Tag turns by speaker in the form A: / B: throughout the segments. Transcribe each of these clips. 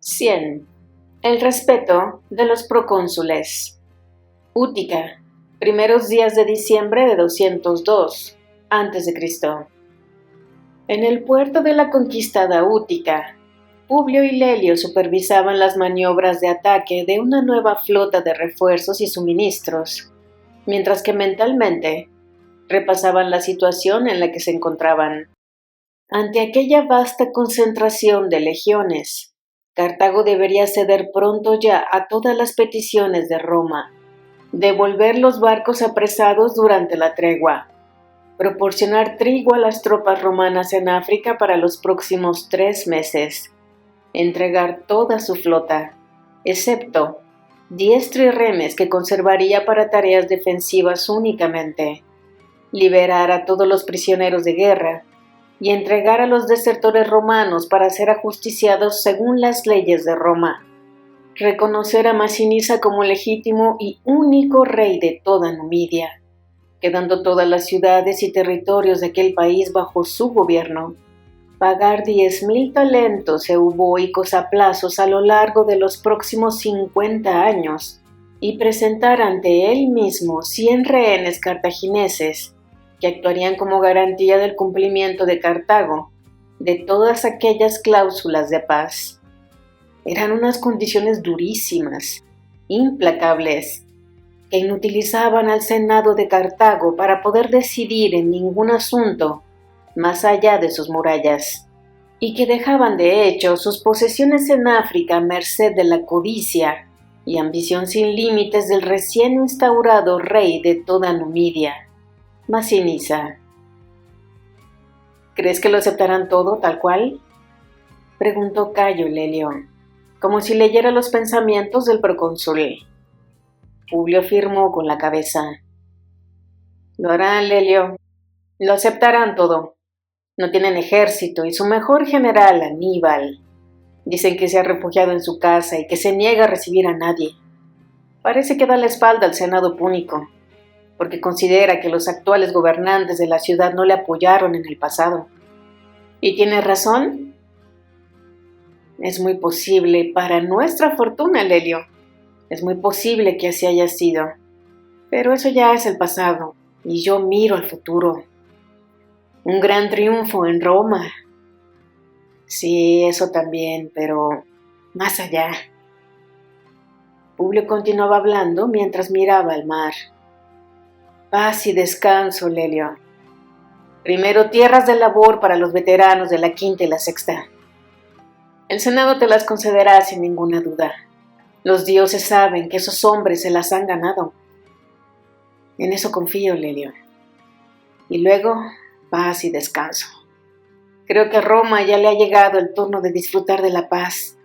A: 100. El respeto de los procónsules. Útica, primeros días de diciembre de 202 a.C. En el puerto de la conquistada Útica, Publio y Lelio supervisaban las maniobras de ataque de una nueva flota de refuerzos y suministros, mientras que mentalmente repasaban la situación en la que se encontraban. Ante aquella vasta concentración de legiones, Cartago debería ceder pronto ya a todas las peticiones de Roma, devolver los barcos apresados durante la tregua, proporcionar trigo a las tropas romanas en África para los próximos 3 meses, entregar toda su flota, excepto 10 trirremes que conservaría para tareas defensivas únicamente, liberar a todos los prisioneros de guerra y entregar a los desertores romanos para ser ajusticiados según las leyes de Roma, reconocer a Masinisa como legítimo y único rey de toda Numidia, quedando todas las ciudades y territorios de aquel país bajo su gobierno, pagar 10.000 talentos euboicos a plazos a lo largo de los próximos 50 años y presentar ante él mismo 100 rehenes cartagineses que actuarían como garantía del cumplimiento de Cartago de todas aquellas cláusulas de paz. Eran unas condiciones durísimas, implacables, que inutilizaban al Senado de Cartago para poder decidir en ningún asunto más allá de sus murallas, y que dejaban de hecho sus posesiones en África a merced de la codicia y ambición sin límites del recién instaurado rey de toda Numidia, Masinisa. ¿Crees que lo aceptarán todo tal cual?, preguntó Cayo Lelio, como si leyera los pensamientos del procónsul. Publio afirmó con la cabeza. Lo harán, Lelio. Lo aceptarán todo. No tienen ejército y su mejor general, Aníbal, dicen que se ha refugiado en su casa y que se niega a recibir a nadie. Parece que da la espalda al Senado púnico, porque considera que los actuales gobernantes de la ciudad no le apoyaron en el pasado. ¿Y tiene razón? Es muy posible, para nuestra fortuna, Lelio. Es muy posible que así haya sido. Pero eso ya es el pasado, y yo miro al futuro. Un gran triunfo en Roma. Sí, eso también, pero más allá. Publio continuaba hablando mientras miraba al mar. Paz y descanso, Lelio. Primero, tierras de labor para los veteranos de la quinta y la sexta. El Senado te las concederá sin ninguna duda. Los dioses saben que esos hombres se las han ganado. En eso confío, Lelio. Y luego, paz y descanso. Creo que a Roma ya le ha llegado el turno de disfrutar de la paz,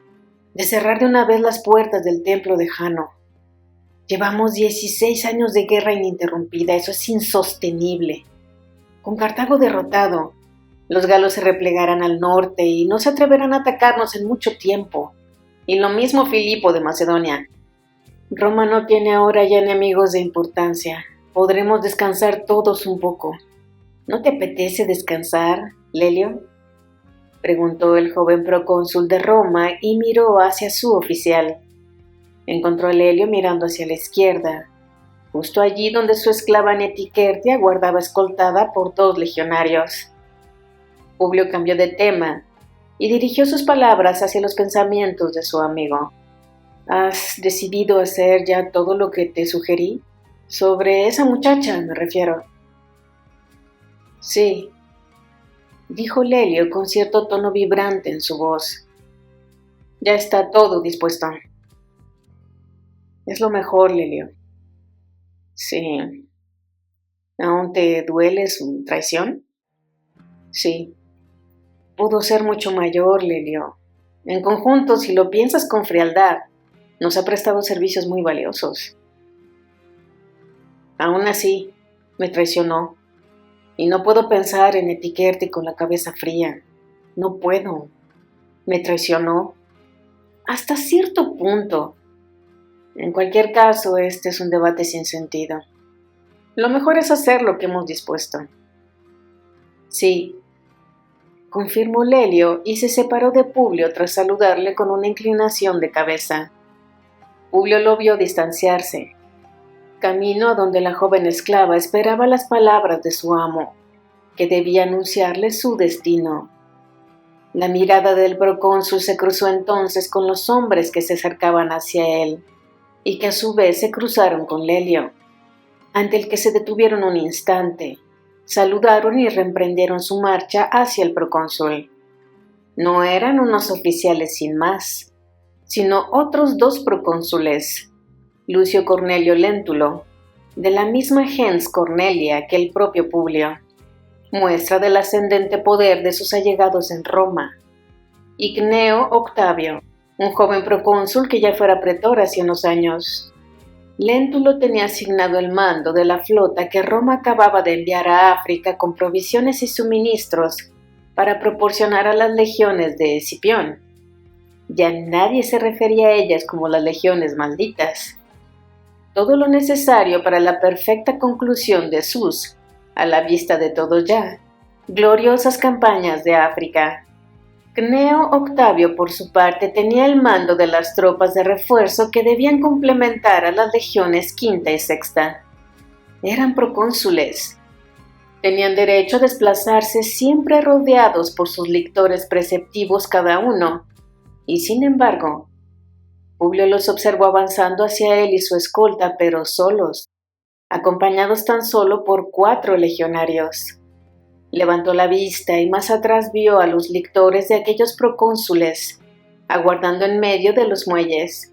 A: de cerrar de una vez las puertas del templo de Jano. Llevamos 16 años de guerra ininterrumpida, eso es insostenible. Con Cartago derrotado, los galos se replegarán al norte y no se atreverán a atacarnos en mucho tiempo. Y lo mismo Filipo de Macedonia. Roma no tiene ahora ya enemigos de importancia. Podremos descansar todos un poco. ¿No te apetece descansar, Lelio?, preguntó el joven procónsul de Roma y miró hacia su oficial. Encontró a Lelio mirando hacia la izquierda, justo allí donde su esclava Netiquertia aguardaba escoltada por 2 legionarios. Publio cambió de tema y dirigió sus palabras hacia los pensamientos de su amigo. ¿Has decidido hacer ya todo lo que te sugerí? Sobre esa muchacha, me refiero. Sí, dijo Lelio con cierto tono vibrante en su voz. Ya está todo dispuesto. Es lo mejor, Lelio. Sí. ¿Aún te duele su traición? Sí. Pudo ser mucho mayor, Lelio. En conjunto, si lo piensas con frialdad, nos ha prestado servicios muy valiosos. Aún así, me traicionó. Y no puedo pensar en Netiquertia con la cabeza fría. No puedo. Me traicionó. Hasta cierto punto. En cualquier caso, este es un debate sin sentido. Lo mejor es hacer lo que hemos dispuesto. Sí. confirmó Lelio y se separó de Publio tras saludarle con una inclinación de cabeza. Publio lo vio distanciarse. Camino a donde la joven esclava esperaba las palabras de su amo, que debía anunciarle su destino. La mirada del procónsul se cruzó entonces con los hombres que se acercaban hacia él, y que a su vez se cruzaron con Lelio, ante el que se detuvieron un instante, saludaron y reemprendieron su marcha hacia el procónsul. No eran unos oficiales sin más, sino otros 2 procónsules, Lucio Cornelio Lentulo, de la misma gens Cornelia que el propio Publio, muestra del ascendente poder de sus allegados en Roma, y Cneo Octavio, un joven procónsul que ya fuera pretor hace unos años. Lentulo tenía asignado el mando de la flota que Roma acababa de enviar a África con provisiones y suministros para proporcionar a las legiones de Escipión. Ya nadie se refería a ellas como las legiones malditas. Todo lo necesario para la perfecta conclusión de sus, a la vista de todos ya, gloriosas campañas de África. Cneo Octavio, por su parte, tenía el mando de las tropas de refuerzo que debían complementar a las legiones quinta y sexta. Eran procónsules. Tenían derecho a desplazarse siempre rodeados por sus lictores preceptivos cada uno, y sin embargo, Publio los observó avanzando hacia él y su escolta, pero solos, acompañados tan solo por 4 legionarios. Levantó la vista y más atrás vio a los lictores de aquellos procónsules, aguardando en medio de los muelles.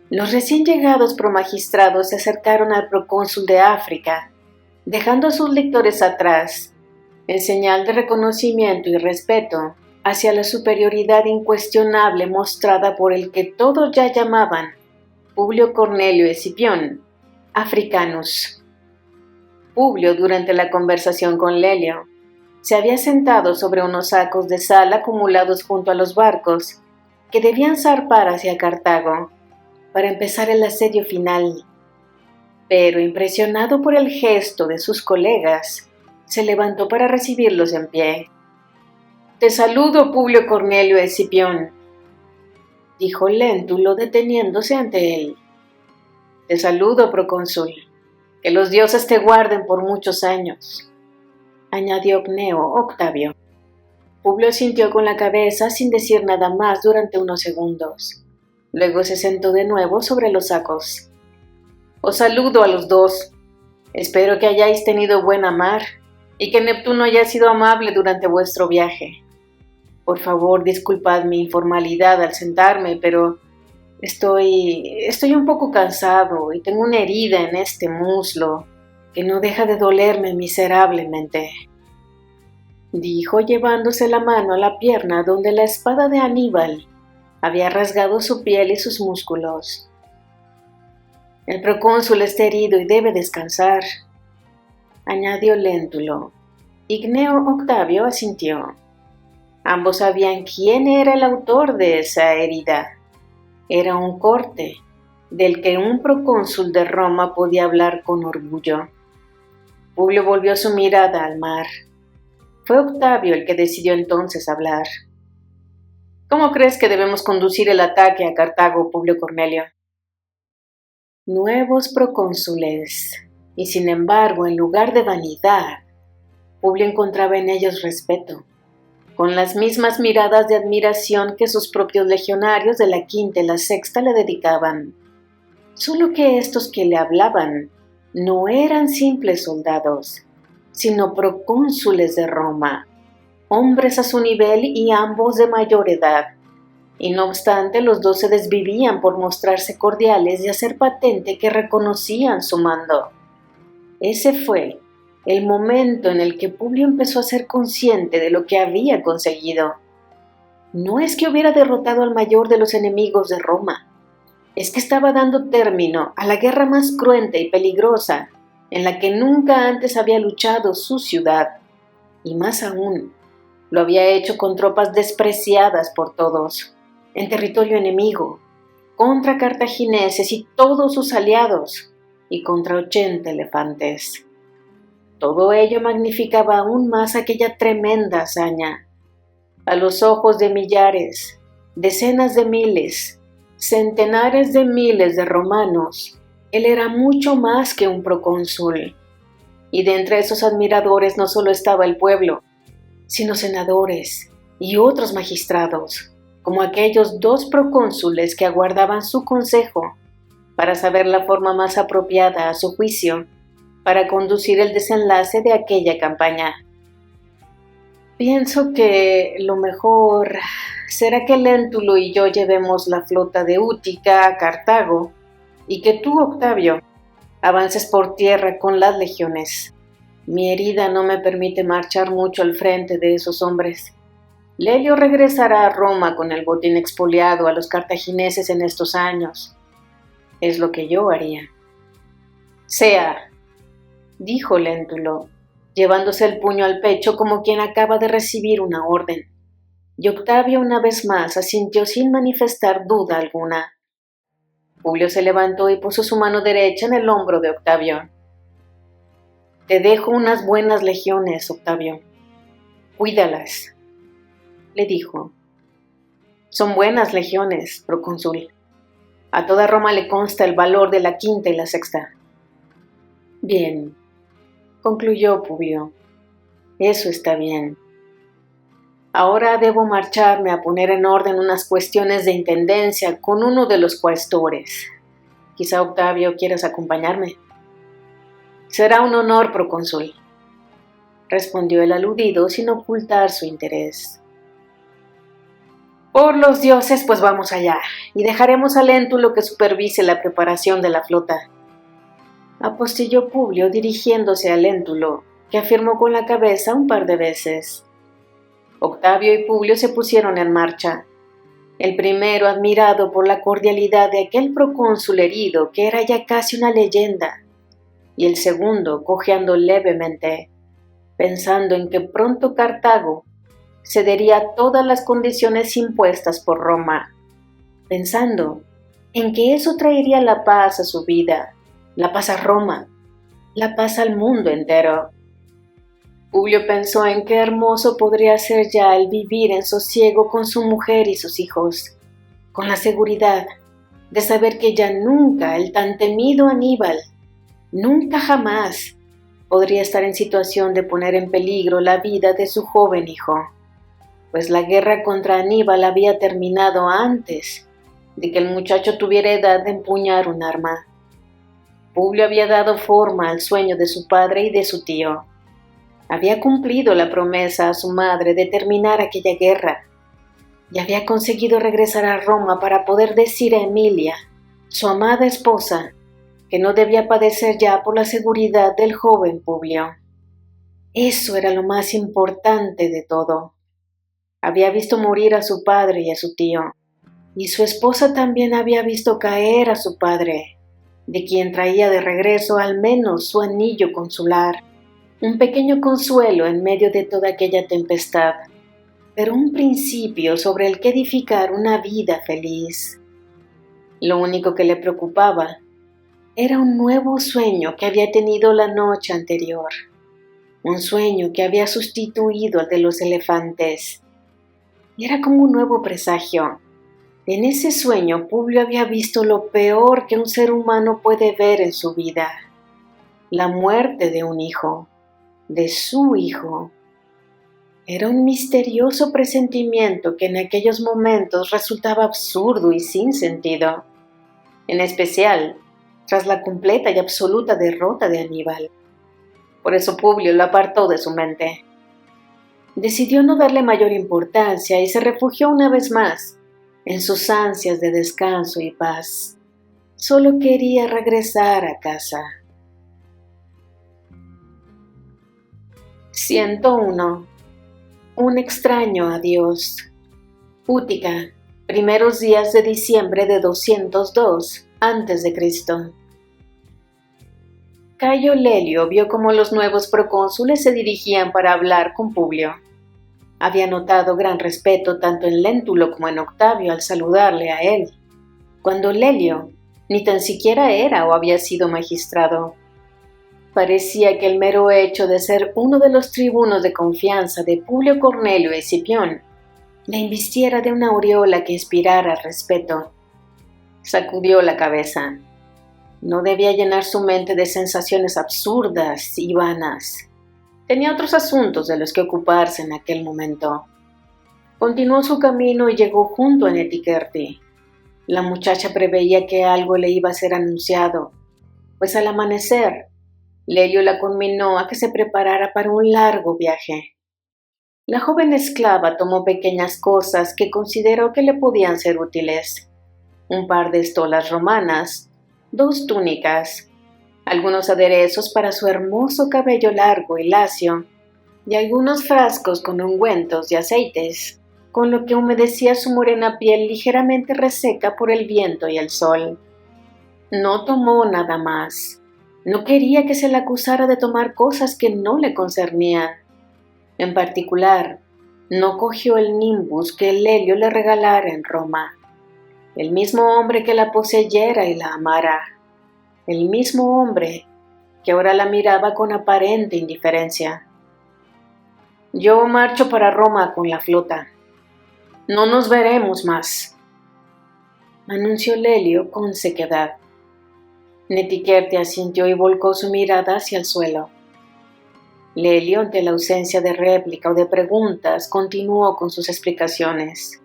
A: Los recién llegados promagistrados se acercaron al procónsul de África, dejando a sus lictores atrás, en señal de reconocimiento y respeto hacia la superioridad incuestionable mostrada por el que todos ya llamaban Publio Cornelio Escipión, Africanus. Publio, durante la conversación con Lelio, se había sentado sobre unos sacos de sal acumulados junto a los barcos que debían zarpar hacia Cartago para empezar el asedio final. Pero, impresionado por el gesto de sus colegas, se levantó para recibirlos en pie. «Te saludo, Publio Cornelio Escipión», dijo Lentulo deteniéndose ante él. «Te saludo, procónsul. Que los dioses te guarden por muchos años», añadió Cneo Octavio. Publio sintió con la cabeza sin decir nada más durante unos segundos. Luego se sentó de nuevo sobre los sacos. «Os saludo a los 2. Espero que hayáis tenido buena mar y que Neptuno haya sido amable durante vuestro viaje. Por favor, disculpad mi informalidad al sentarme, pero estoy un poco cansado y tengo una herida en este muslo que no deja de dolerme miserablemente», dijo llevándose la mano a la pierna donde la espada de Aníbal había rasgado su piel y sus músculos. «El procónsul está herido y debe descansar», añadió Lentulo. Cneo Octavio asintió. Ambos sabían quién era el autor de esa herida. Era un corte, del que un procónsul de Roma podía hablar con orgullo. Publio volvió su mirada al mar. Fue Octavio el que decidió entonces hablar. «¿Cómo crees que debemos conducir el ataque a Cartago, Publio Cornelio?» Nuevos procónsules, y sin embargo, en lugar de vanidad, Publio encontraba en ellos respeto, con las mismas miradas de admiración que sus propios legionarios de la quinta y la sexta le dedicaban. Solo que estos que le hablaban no eran simples soldados, sino procónsules de Roma, hombres a su nivel y ambos de mayor edad. Y no obstante, los 2 se desvivían por mostrarse cordiales y hacer patente que reconocían su mando. Ese fue el momento en el que Publio empezó a ser consciente de lo que había conseguido. No es que hubiera derrotado al mayor de los enemigos de Roma, es que estaba dando término a la guerra más cruenta y peligrosa en la que nunca antes había luchado su ciudad, y más aún, lo había hecho con tropas despreciadas por todos, en territorio enemigo, contra cartagineses y todos sus aliados, y contra 80 elefantes. Todo ello magnificaba aún más aquella tremenda hazaña, A los ojos de millares, decenas de miles, centenares de miles de romanos, él era mucho más que un procónsul. Y de entre esos admiradores no solo estaba el pueblo, sino senadores y otros magistrados, como aquellos 2 procónsules que aguardaban su consejo para saber la forma más apropiada a su juicio para conducir el desenlace de aquella campaña. Pienso que lo mejor será que Léntulo y yo llevemos la flota de Útica a Cartago y que tú, Octavio, avances por tierra con las legiones. Mi herida no me permite marchar mucho al frente de esos hombres. Lelio regresará a Roma con el botín expoliado a los cartagineses en estos años. Es lo que yo haría. Sea, dijo Léntulo, llevándose el puño al pecho como quien acaba de recibir una orden. Y Octavio una vez más asintió sin manifestar duda alguna. Publio se levantó y puso su mano derecha en el hombro de Octavio. Te dejo unas buenas legiones, Octavio. Cuídalas, le dijo. Son buenas legiones, procónsul. A toda Roma le consta el valor de la quinta y la sexta. Bien, concluyó Publio. Eso está bien. Ahora debo marcharme a poner en orden unas cuestiones de intendencia con uno de los cuaestores. Quizá, Octavio, quieras acompañarme. Será un honor, procónsul, respondió el aludido sin ocultar su interés. Por los dioses, pues vamos allá, y dejaremos a Léntulo que supervise la preparación de la flota, apostilló Publio dirigiéndose a Léntulo, que afirmó con la cabeza un par de veces. Octavio y Publio se pusieron en marcha. El primero admirado por la cordialidad de aquel procónsul herido que era ya casi una leyenda, y el segundo cojeando levemente, pensando en que pronto Cartago cedería a todas las condiciones impuestas por Roma, pensando en que eso traería la paz a su vida, la paz a Roma, la paz al mundo entero. Publio pensó en qué hermoso podría ser ya el vivir en sosiego con su mujer y sus hijos, con la seguridad de saber que ya nunca el tan temido Aníbal, nunca jamás, podría estar en situación de poner en peligro la vida de su joven hijo, pues la guerra contra Aníbal había terminado antes de que el muchacho tuviera edad de empuñar un arma. Publio había dado forma al sueño de su padre y de su tío. Había cumplido la promesa a su madre de terminar aquella guerra y había conseguido regresar a Roma para poder decir a Emilia, su amada esposa, que no debía padecer ya por la seguridad del joven Publio. Eso era lo más importante de todo. Había visto morir a su padre y a su tío, y su esposa también había visto caer a su padre, de quien traía de regreso al menos su anillo consular, un pequeño consuelo en medio de toda aquella tempestad, pero un principio sobre el que edificar una vida feliz. Lo único que le preocupaba era un nuevo sueño que había tenido la noche anterior, un sueño que había sustituido al de los elefantes. Y era como un nuevo presagio. En ese sueño Publio había visto lo peor que un ser humano puede ver en su vida, la muerte de un hijo, de su hijo. Era un misterioso presentimiento que en aquellos momentos resultaba absurdo y sin sentido, en especial tras la completa y absoluta derrota de Aníbal. Por eso Publio lo apartó de su mente. Decidió no darle mayor importancia y se refugió una vez más en sus ansias de descanso y paz. Solo quería regresar a casa. 101. Un extraño adiós. Útica, primeros días de diciembre de 202 a.C. Cayo Lelio vio cómo los nuevos procónsules se dirigían para hablar con Publio. Había notado gran respeto tanto en Léntulo como en Octavio al saludarle a él, cuando Lelio ni tan siquiera era o había sido magistrado. Parecía que el mero hecho de ser uno de los tribunos de confianza de Publio Cornelio Escipión la invistiera de una aureola que inspirara respeto. Sacudió la cabeza. No debía llenar su mente de sensaciones absurdas y vanas. Tenía otros asuntos de los que ocuparse en aquel momento. Continuó su camino y llegó junto a Netiquerti. La muchacha preveía que algo le iba a ser anunciado, pues al amanecer, Lelio la conminó a que se preparara para un largo viaje. La joven esclava tomó pequeñas cosas que consideró que le podían ser útiles: un par de estolas romanas, 2 túnicas, algunos aderezos para su hermoso cabello largo y lacio, y algunos frascos con ungüentos y aceites, con lo que humedecía su morena piel ligeramente reseca por el viento y el sol. No tomó nada más. No quería que se le acusara de tomar cosas que no le concernían. En particular, no cogió el nimbus que Lelio le regalara en Roma. El mismo hombre que la poseyera y la amara. El mismo hombre que ahora la miraba con aparente indiferencia. Yo marcho para Roma con la flota. No nos veremos más, anunció Lelio con sequedad. Netiquerti asintió y volcó su mirada hacia el suelo. Lelio, ante la ausencia de réplica o de preguntas, continuó con sus explicaciones.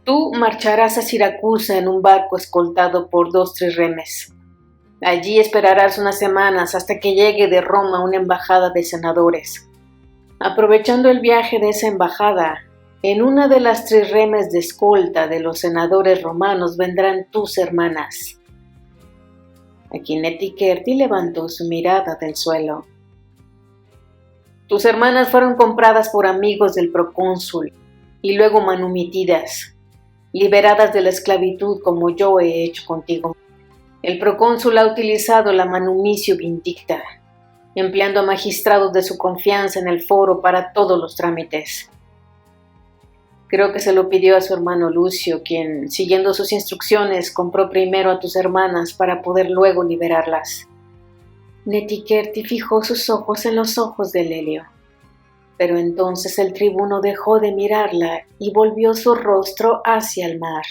A: Tú marcharás a Siracusa en un barco escoltado por 2 trirremes. Allí esperarás unas semanas hasta que llegue de Roma una embajada de senadores. Aprovechando el viaje de esa embajada, en una de las trirremes de escolta de los senadores romanos vendrán tus hermanas. Aquí Netiquerti levantó su mirada del suelo. Tus hermanas fueron compradas por amigos del procónsul y luego manumitidas, liberadas de la esclavitud como yo he hecho contigo. El procónsul ha utilizado la manumitio vindicta, empleando a magistrados de su confianza en el foro para todos los trámites. Creo que se lo pidió a su hermano Lucio, quien, siguiendo sus instrucciones, compró primero a tus hermanas para poder luego liberarlas. Netiquerti fijó sus ojos en los ojos de Lelio, pero entonces el tribuno dejó de mirarla y volvió su rostro hacia el mar.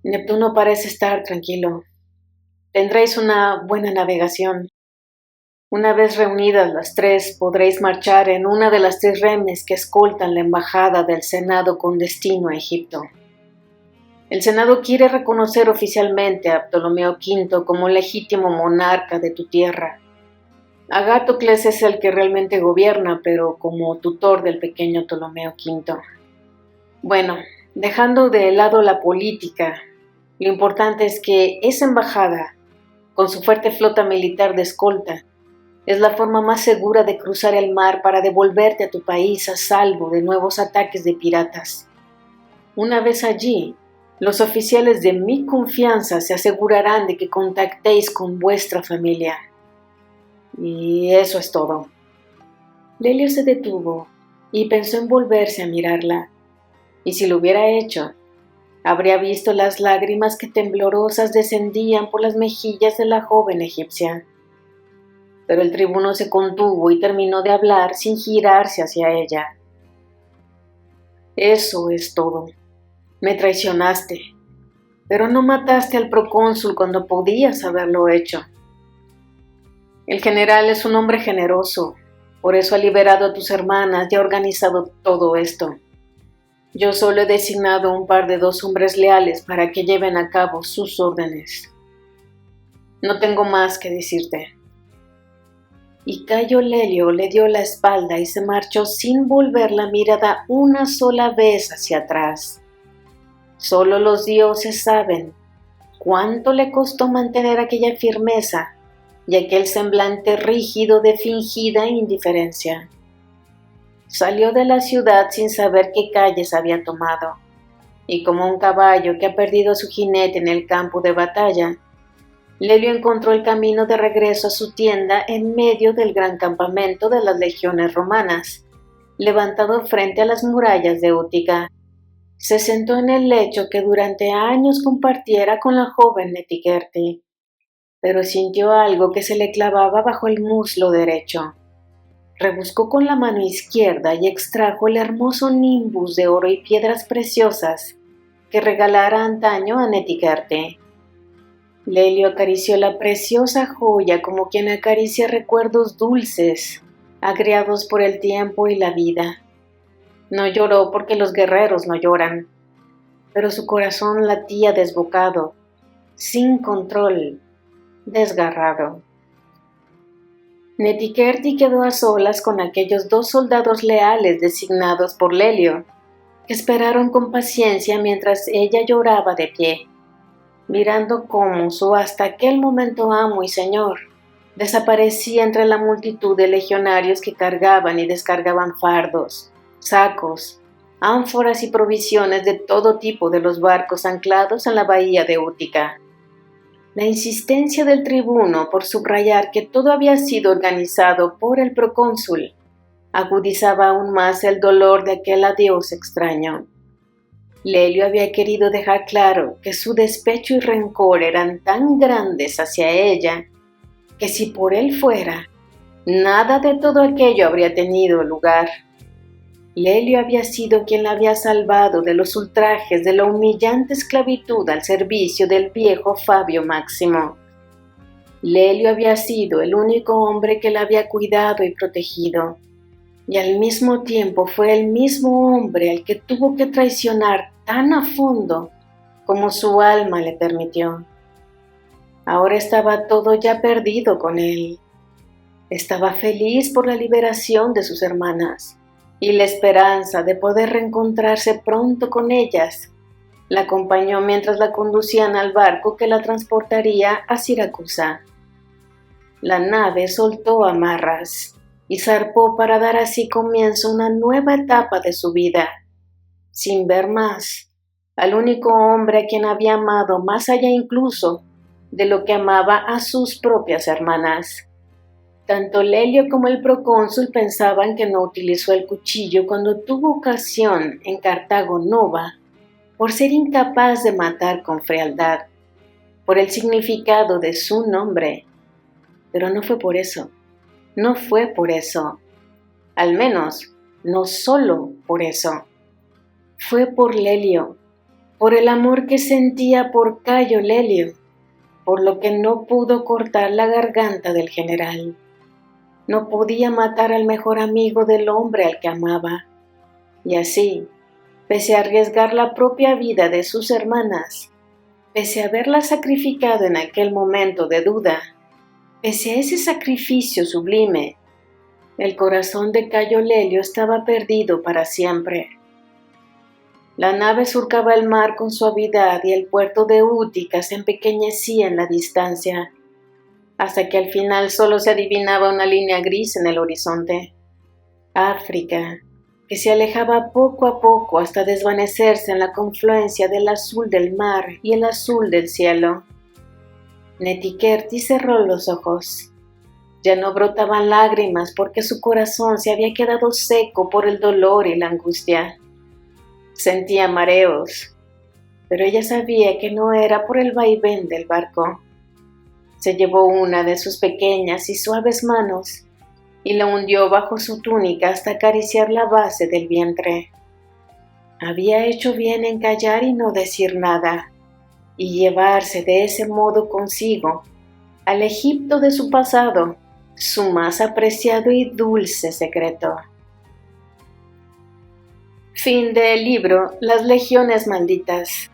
A: Neptuno parece estar tranquilo. Tendréis una buena navegación. Una vez reunidas las 3, podréis marchar en una de las 3 remes que escoltan la embajada del Senado con destino a Egipto. El Senado quiere reconocer oficialmente a Ptolomeo V como legítimo monarca de tu tierra. Agatocles es el que realmente gobierna, pero como tutor del pequeño Ptolomeo V. Bueno, dejando de lado la política, lo importante es que esa embajada, con su fuerte flota militar de escolta, es la forma más segura de cruzar el mar para devolverte a tu país a salvo de nuevos ataques de piratas. Una vez allí, los oficiales de mi confianza se asegurarán de que contactéis con vuestra familia. Y eso es todo. Lelio se detuvo y pensó en volverse a mirarla. Y si lo hubiera hecho, habría visto las lágrimas que temblorosas descendían por las mejillas de la joven egipcia. Pero el tribuno se contuvo y terminó de hablar sin girarse hacia ella. Eso es todo. Me traicionaste, pero no mataste al procónsul cuando podías haberlo hecho. El general es un hombre generoso, por eso ha liberado a tus hermanas y ha organizado todo esto. Yo solo he designado un par de 2 hombres leales para que lleven a cabo sus órdenes. No tengo más que decirte. Y Cayo Lelio le dio la espalda y se marchó sin volver la mirada una sola vez hacia atrás. Solo los dioses saben cuánto le costó mantener aquella firmeza y aquel semblante rígido de fingida indiferencia. Salió de la ciudad sin saber qué calles había tomado, y como un caballo que ha perdido a su jinete en el campo de batalla, Lelio encontró el camino de regreso a su tienda en medio del gran campamento de las legiones romanas, levantado frente a las murallas de Útica. Se sentó en el lecho que durante años compartiera con la joven Netiquerti, pero sintió algo que se le clavaba bajo el muslo derecho. Rebuscó con la mano izquierda y extrajo el hermoso nimbus de oro y piedras preciosas que regalara antaño a Netiquerte. Lelio acarició la preciosa joya como quien acaricia recuerdos dulces, agriados por el tiempo y la vida. No lloró porque los guerreros no lloran, pero su corazón latía desbocado, sin control, desgarrado. Netiquerte quedó a solas con aquellos 2 soldados leales designados por Lelio, que esperaron con paciencia mientras ella lloraba de pie, mirando cómo su hasta aquel momento amo y señor desaparecía entre la multitud de legionarios que cargaban y descargaban fardos, sacos, ánforas y provisiones de todo tipo de los barcos anclados en la bahía de Útica. La insistencia del tribuno por subrayar que todo había sido organizado por el procónsul agudizaba aún más el dolor de aquel adiós extraño. Lelio había querido dejar claro que su despecho y rencor eran tan grandes hacia ella que si por él fuera, nada de todo aquello habría tenido lugar. Lelio había sido quien la había salvado de los ultrajes de la humillante esclavitud al servicio del viejo Fabio Máximo. Lelio había sido el único hombre que la había cuidado y protegido, y al mismo tiempo fue el mismo hombre al que tuvo que traicionar tan a fondo como su alma le permitió. Ahora estaba todo ya perdido con él. Estaba feliz por la liberación de sus hermanas y la esperanza de poder reencontrarse pronto con ellas. La acompañó mientras la conducían al barco que la transportaría a Siracusa. La nave soltó amarras y zarpó para dar así comienzo a una nueva etapa de su vida, sin ver más al único hombre a quien había amado más allá incluso de lo que amaba a sus propias hermanas. Tanto Lelio como el procónsul pensaban que no utilizó el cuchillo cuando tuvo ocasión en Cartago Nova por ser incapaz de matar con frialdad, por el significado de su nombre. Pero no fue por eso. No fue por eso. Al menos, no solo por eso. Fue por Lelio, por el amor que sentía por Cayo Lelio, por lo que no pudo cortar la garganta del general. No podía matar al mejor amigo del hombre al que amaba. Y así, pese a arriesgar la propia vida de sus hermanas, pese a haberla sacrificado en aquel momento de duda, pese a ese sacrificio sublime, el corazón de Cayo Lelio estaba perdido para siempre. La nave surcaba el mar con suavidad y el puerto de Útica se empequeñecía en la distancia, hasta que al final solo se adivinaba una línea gris en el horizonte. África, que se alejaba poco a poco hasta desvanecerse en la confluencia del azul del mar y el azul del cielo. Netiquerte cerró los ojos. Ya no brotaban lágrimas porque su corazón se había quedado seco por el dolor y la angustia. Sentía mareos, pero ella sabía que no era por el vaivén del barco. Se llevó una de sus pequeñas y suaves manos y la hundió bajo su túnica hasta acariciar la base del vientre. Había hecho bien en callar y no decir nada, y llevarse de ese modo consigo al Egipto de su pasado, su más apreciado y dulce secreto. Fin del libro Las Legiones Malditas.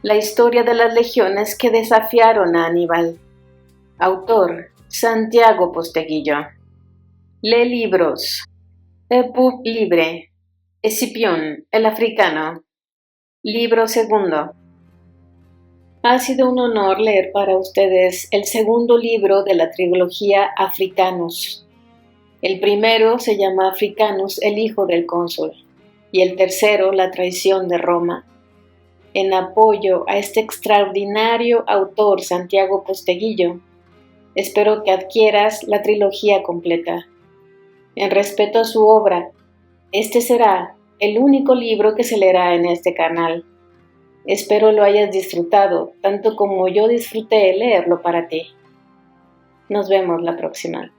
A: La historia de las legiones que desafiaron a Aníbal. Autor Santiago Posteguillo. Lee libros. EPUB Libre. Escipión, el africano. Libro segundo. Ha sido un honor leer para ustedes el segundo libro de la trilogía Africanus. El primero se llama Africanus, el hijo del cónsul, y el tercero, La traición de Roma. En apoyo a este extraordinario autor Santiago Posteguillo, espero que adquieras la trilogía completa. En respeto a su obra, este será el único libro que se leerá en este canal. Espero lo hayas disfrutado, tanto como yo disfruté leerlo para ti. Nos vemos la próxima.